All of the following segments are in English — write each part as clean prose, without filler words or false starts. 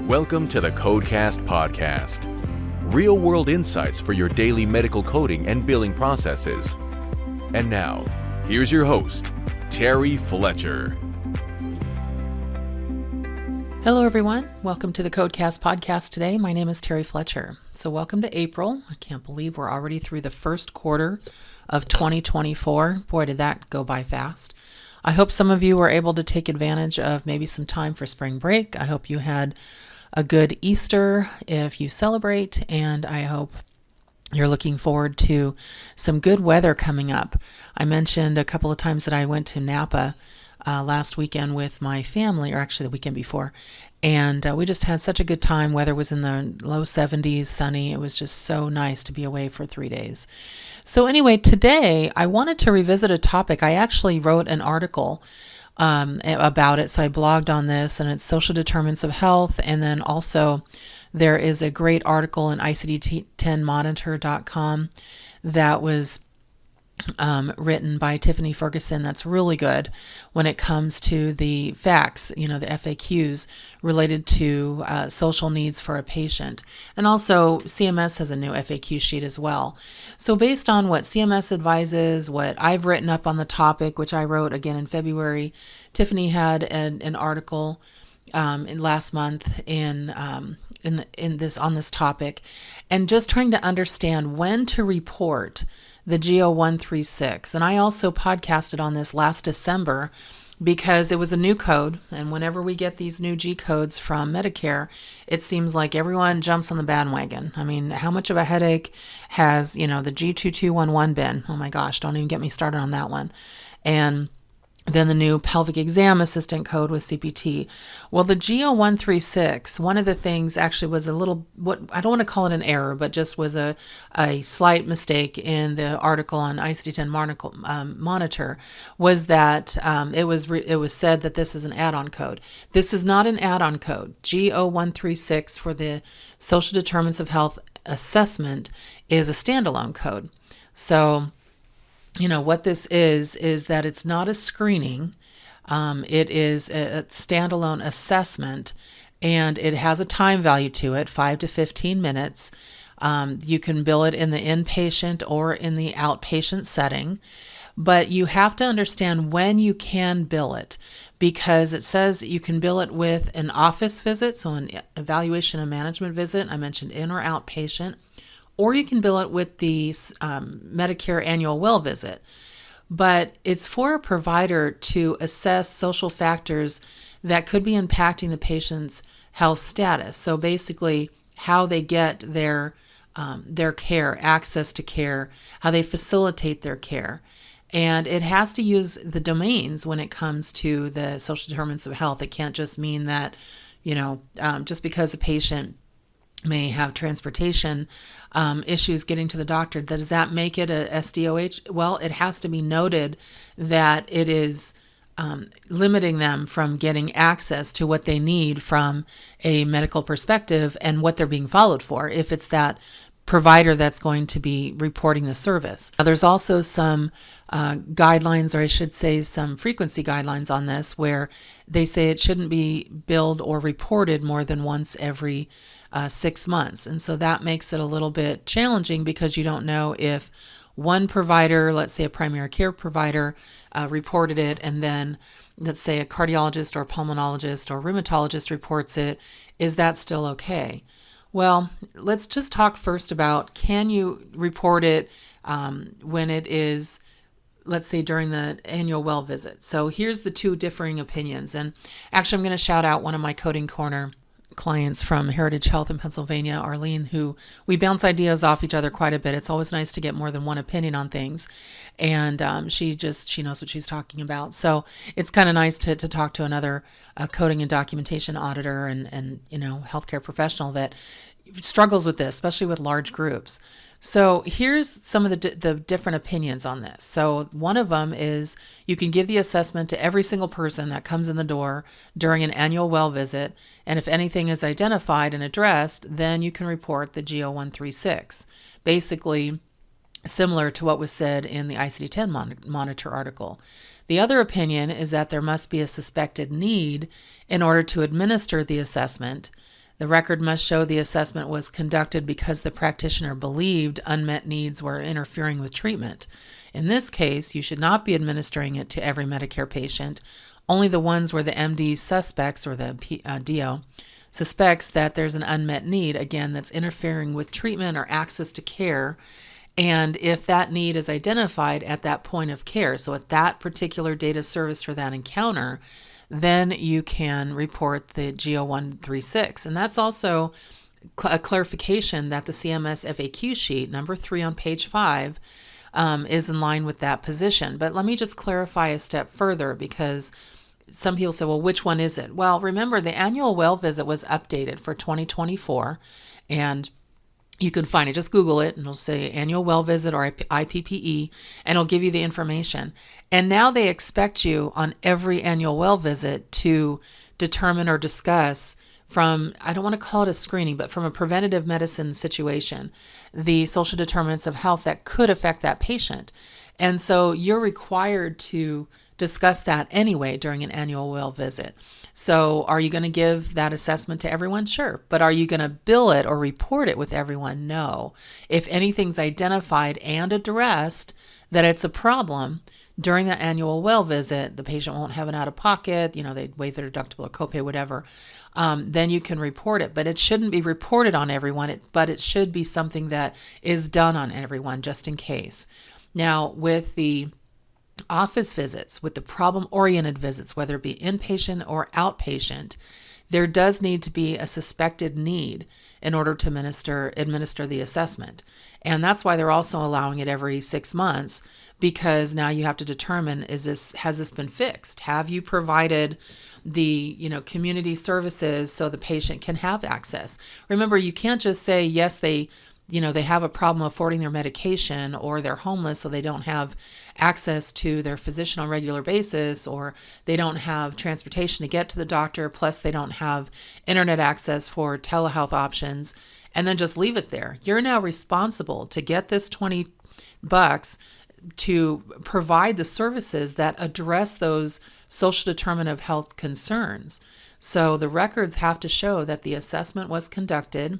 Welcome to the Codecast podcast. Real-world insights for your daily medical coding and billing processes. And now, here's your host, Terry Fletcher. Hello, everyone. Welcome to the Codecast podcast today. My name is Terry Fletcher. So welcome to April. I can't believe we're already through the first quarter of 2024. Boy, did that go by fast. I hope some of you were able to take advantage of maybe some time for spring break. I hope you had a good Easter if you celebrate, and I hope you're looking forward to some good weather coming up. I mentioned a couple of times that I went to Napa last weekend with my family, or actually the weekend before, and we just had such a good time. Weather was in the low 70s, sunny. It was just so nice to be away for 3 days. So anyway, today I wanted to revisit a topic. I actually wrote an article about it, so I blogged on this, and it's social determinants of health. And then also there is a great article in ICD-10monitor.com that was written by Tiffany Ferguson that's really good when it comes to the facts, the FAQs related to social needs for a patient. And also CMS has a new FAQ sheet as well. So based on what CMS advises, what I've written up on the topic, which I wrote again in February, Tiffany had an article in last month on this topic, and just trying to understand when to report the G0136. And I also podcasted on this last December because it was a new code. And whenever we get these new G codes from Medicare, it seems like everyone jumps on the bandwagon. I mean, how much of a headache has, the G2211 been? Oh my gosh, don't even get me started on that one. And then the new pelvic exam assistant code with CPT. Well, the G0136, one of the things actually was I don't want to call it an error, but just was a slight mistake in the article on ICD-10 Monitor, was that it was said that this is an add-on code. This is not an add-on code. G0136 for the social determinants of health assessment is a standalone code. So what this is that it's not a screening. It is a standalone assessment, and it has a time value to it, 5 to 15 minutes. You can bill it in the inpatient or in the outpatient setting, but you have to understand when you can bill it, because it says you can bill it with an office visit, so an evaluation and management visit. I mentioned in or outpatient. Or you can bill it with the Medicare annual well visit. But it's for a provider to assess social factors that could be impacting the patient's health status. So basically, how they get their care, access to care, how they facilitate their care. And it has to use the domains when it comes to the social determinants of health. It can't just mean that, just because a patient may have transportation issues getting to the doctor, does that make it a SDoH? Well, it has to be noted that it is limiting them from getting access to what they need from a medical perspective and what they're being followed for, if it's that provider that's going to be reporting the service. Now, there's also some guidelines, or I should say some frequency guidelines on this, where they say it shouldn't be billed or reported more than once every 6 months. And so that makes it a little bit challenging, because you don't know if one provider, let's say a primary care provider, reported it, and then let's say a cardiologist or pulmonologist or rheumatologist reports it. Is that still okay? Well, let's just talk first about, can you report it when it is, let's say, during the annual well visit? So here's the two differing opinions. And actually, I'm going to shout out one of my Coding Corner clients from Heritage Health in Pennsylvania, Arlene, who we bounce ideas off each other quite a bit. It's always nice to get more than one opinion on things. And she knows what she's talking about. So it's kind of nice to talk to another coding and documentation auditor and healthcare professional that struggles with this, especially with large groups. So here's some of the different opinions on this. So one of them is you can give the assessment to every single person that comes in the door during an annual well visit, and if anything is identified and addressed, then you can report the G0136. Basically, similar to what was said in the ICD-10 Monitor article. The other opinion is that there must be a suspected need in order to administer the assessment. The record must show the assessment was conducted because the practitioner believed unmet needs were interfering with treatment. In this case, you should not be administering it to every Medicare patient, only the ones where the MD suspects, or the DO, suspects that there's an unmet need, again, that's interfering with treatment or access to care. And if that need is identified at that point of care, so at that particular date of service for that encounter, then you can report the G0136. And that's also a clarification that the CMS FAQ sheet, number 3 on page 5, is in line with that position. But let me just clarify a step further, because some people say, well, which one is it? Well, remember, the annual well visit was updated for 2024, and you can find it. Just Google it, and it'll say annual well visit or IPPE, and it'll give you the information. And now they expect you on every annual well visit to determine or discuss, from, I don't want to call it a screening, but from a preventative medicine situation, the social determinants of health that could affect that patient. And so you're required to discuss that anyway during an annual well visit. So are you going to give that assessment to everyone? Sure. But are you going to bill it or report it with everyone? No. If anything's identified and addressed that it's a problem during that annual well visit, the patient won't have an out-of-pocket, they waive their deductible or copay, whatever, then you can report it. But it shouldn't be reported on everyone, but it should be something that is done on everyone, just in case. Now, with the office visits, with the problem-oriented visits, whether it be inpatient or outpatient, there does need to be a suspected need in order to administer the assessment. And that's why they're also allowing it every 6 months, because now you have to determine, has this been fixed? Have you provided the community services so the patient can have access? Remember, you can't just say, yes, they have a problem affording their medication, or they're homeless so they don't have access to their physician on a regular basis, or they don't have transportation to get to the doctor, plus they don't have internet access for telehealth options, and then just leave it there. You're now responsible to get this $20 to provide the services that address those social determinant of health concerns. So the records have to show that the assessment was conducted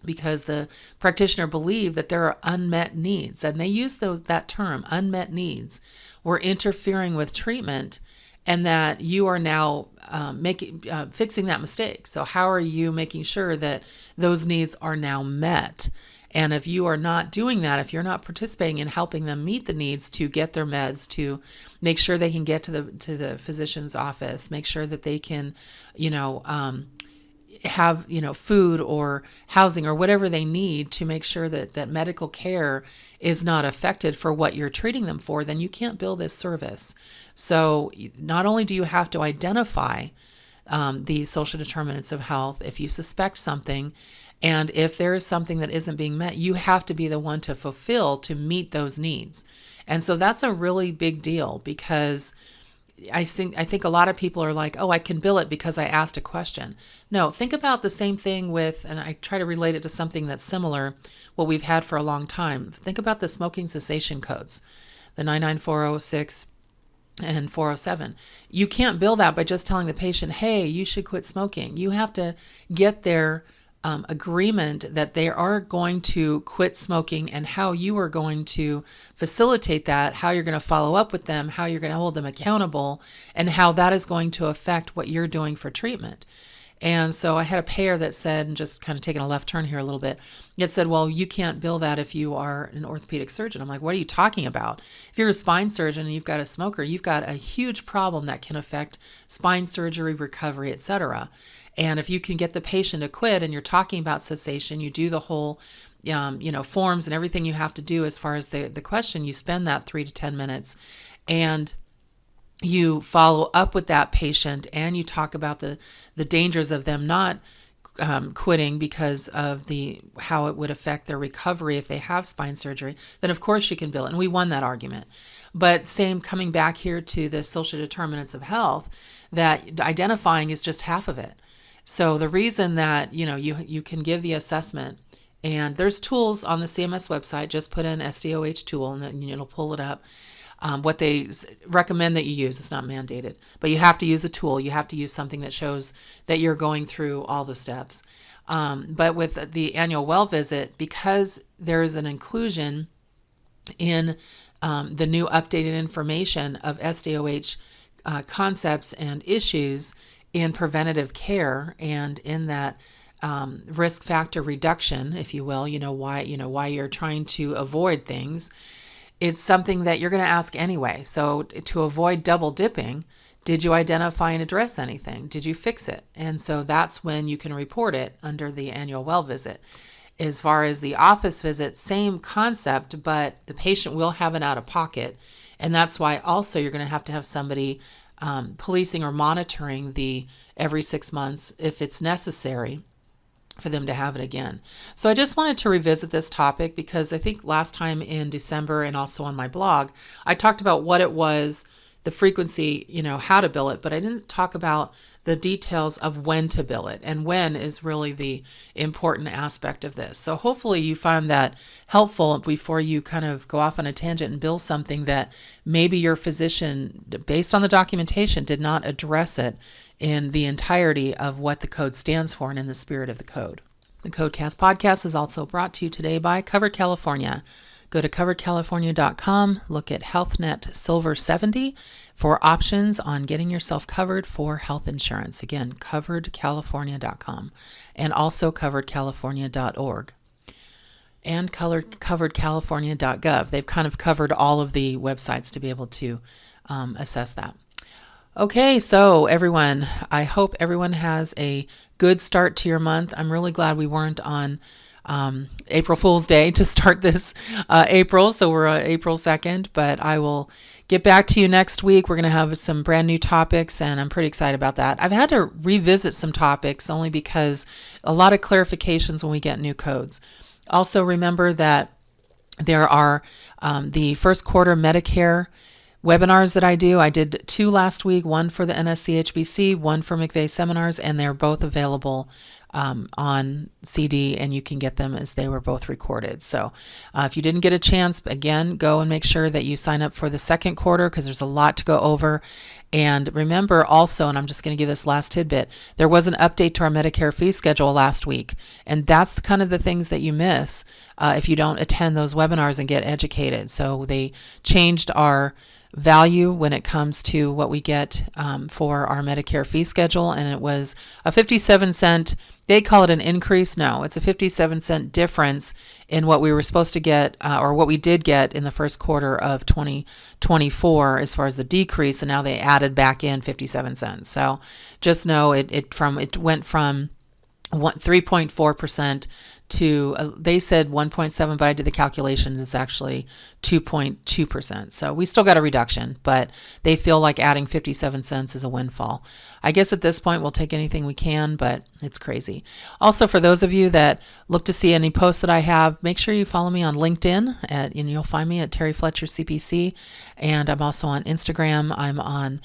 because the practitioner believed that there are unmet needs, and they use that term, unmet needs, were interfering with treatment, and that you are now fixing that mistake. So how are you making sure that those needs are now met? And if you are not doing that, if you're not participating in helping them meet the needs to get their meds, to make sure they can get to the physician's office, make sure that they can, have food or housing or whatever they need to make sure that medical care is not affected for what you're treating them for, then you can't bill this service. So not only do you have to identify the social determinants of health if you suspect something, and if there is something that isn't being met, you have to be the one to meet those needs. And so that's a really big deal, because I think a lot of people are like, oh, I can bill it because I asked a question. No, think about the same thing with, and I try to relate it to something that's similar, what we've had for a long time. Think about the smoking cessation codes, the 99406 and 407. You can't bill that by just telling the patient, hey, you should quit smoking. You have to get their agreement that they are going to quit smoking, and how you are going to facilitate that, how you're going to follow up with them, how you're going to hold them accountable, and how that is going to affect what you're doing for treatment. And so I had a payer that said, and just kind of taking a left turn here a little bit, it said, well, you can't bill that if you are an orthopedic surgeon. I'm like, what are you talking about? If you're a spine surgeon and you've got a smoker, you've got a huge problem that can affect spine surgery, recovery, etc. And if you can get the patient to quit, and you're talking about cessation, you do the whole, forms and everything you have to do as far as the question, you spend that 3 to 10 minutes, and you follow up with that patient, and you talk about the dangers of them not quitting because of how it would affect their recovery if they have spine surgery, then of course you can bill it. And we won that argument. But coming back here to the social determinants of health, that identifying is just half of it. So the reason that you can give the assessment And there's tools on the CMS website. Just put in SDoH tool and then it'll pull it up. What they recommend that you use, it's not mandated, but you have to use a tool. You have to use something that shows that you're going through all the steps. But with the annual well visit, because there is an inclusion in the new updated information of SDoH concepts and issues in preventative care and in that risk factor reduction, if you will, why you're trying to avoid things. It's something that you're going to ask anyway. So to avoid double dipping, did you identify and address anything? Did you fix it? And so that's when you can report it under the annual well visit. As far as the office visit, same concept, but the patient will have an out-of-pocket. And that's why also you're going to have somebody policing or monitoring the every 6 months if it's necessary for them to have it again. So I just wanted to revisit this topic because I think last time in December and also on my blog, I talked about what it was, the frequency, how to bill it, but I didn't talk about the details of when to bill it, and when is really the important aspect of this. So hopefully you find that helpful before you kind of go off on a tangent and bill something that maybe your physician, based on the documentation, did not address it in the entirety of what the code stands for and in the spirit of the code. The Codecast podcast is also brought to you today by Covered California. Go to coveredcalifornia.com, look at HealthNet Silver 70 for options on getting yourself covered for health insurance. Again, coveredcalifornia.com, and also coveredcalifornia.org and coveredcalifornia.gov. They've kind of covered all of the websites to be able to assess that. Okay, so everyone, I hope everyone has a good start to your month. I'm really glad we weren't on April Fool's Day to start this April, so we're April 2nd, but I will get back to you next week. We're going to have some brand new topics, and I'm pretty excited about that. I've had to revisit some topics only because a lot of clarifications when we get new codes. Also, remember that there are the first quarter Medicare webinars that I do. I did 2 last week, one for the NSCHBC, one for McVeigh Seminars, and they're both available on CD, and you can get them as they were both recorded. So if you didn't get a chance, again, go and make sure that you sign up for the second quarter because there's a lot to go over. And remember also, and I'm just going to give this last tidbit, there was an update to our Medicare fee schedule last week. And that's kind of the things that you miss if you don't attend those webinars and get educated. So they changed our value when it comes to what we get for our Medicare fee schedule, and it was a 57-cent. They call it an increase. No, it's a 57-cent difference in what we were supposed to get or what we did get in the first quarter of 2024 as far as the decrease, and now they added back in 57 cents. So just know it went from 3.4% to they said 1.7, but I did the calculations. It's actually 2.2%. So we still got a reduction, but they feel like adding 57 cents is a windfall. I guess at this point we'll take anything we can, but it's crazy. Also, for those of you that look to see any posts that I have, make sure you follow me on LinkedIn and you'll find me at Terry Fletcher CPC. And I'm also on Instagram. I'm on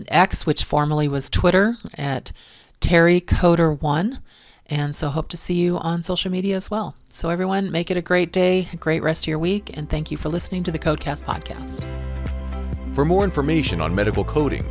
X, which formerly was Twitter, at Terry Coder 1. And so hope to see you on social media as well. So everyone, make it a great day, a great rest of your week, and thank you for listening to the Codecast podcast. For more information on medical coding,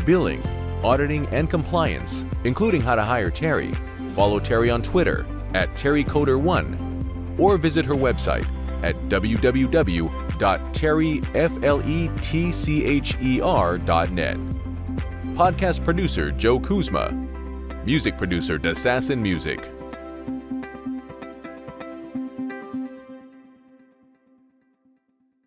billing, auditing, and compliance, including how to hire Terry, follow Terry on Twitter at TerryCoder1 or visit her website at www.terryfletcher.net. Podcast producer Joe Kuzma. Music producer Dassassin Music.